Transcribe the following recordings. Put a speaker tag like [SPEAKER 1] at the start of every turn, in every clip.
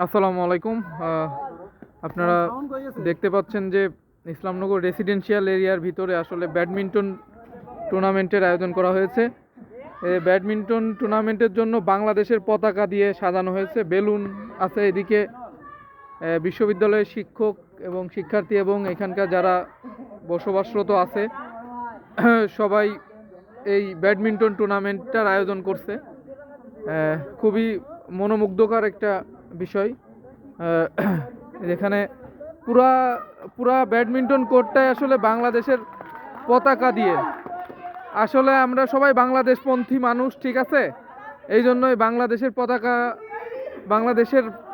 [SPEAKER 1] আসসালামু আলাইকুম। আপনারা দেখতে পাচ্ছেন যে ইসলামনগর রেসিডেন্সিয়াল এরিয়ার ভিতরে আসলে ব্যাডমিন্টন টুর্নামেন্টের আয়োজন করা হয়েছে। এই ব্যাডমিন্টন টুর্নামেন্টের জন্য বাংলাদেশের পতাকা দিয়ে সাজানো হয়েছে, বেলুন আছে এদিকে। বিশ্ববিদ্যালয়ের শিক্ষক এবং শিক্ষার্থী এবং এখানকার যারা বসবাসরত আছে সবাই এই ব্যাডমিন্টন টুর্নামেন্টটার আয়োজন করছে। খুবই মনোমুগ্ধকর একটা বিষয়। যেখানে পুরা পুরা ব্যাডমিন্টন কোর্টটাই আসলে বাংলাদেশের পতাকা দিয়ে। আসলে আমরা সবাই বাংলাদেশপন্থী মানুষ, ঠিক আছে? এই জন্যই বাংলাদেশের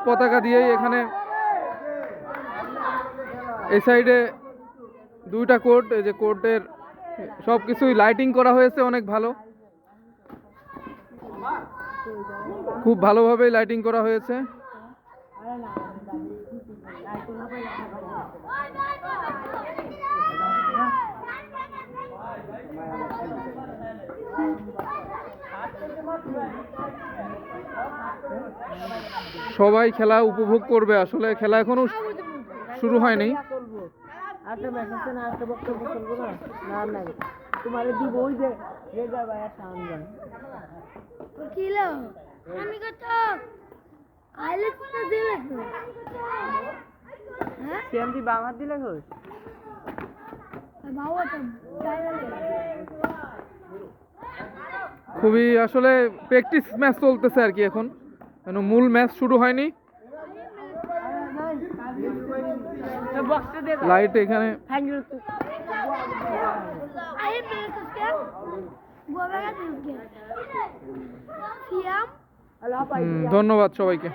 [SPEAKER 1] পতাকা দিয়েই এখানে এই সাইডে দুইটা কোর্ট, এই যে কোর্টের সব কিছুই লাইটিং করা হয়েছে অনেক ভালো, খুব ভালোভাবেই লাইটিং করা হয়েছে। সবাই খেলা উপভোগ করবে, আসলে খেলা এখনো শুরু হয়নি। খুবই আসলে প্র্যাকটিস ম্যাচ চলতেছে আর কি, এখন মূল ম্যাচ শুরু হয়নি। লাইট এখানে ধন্যবাদ সবাইকে।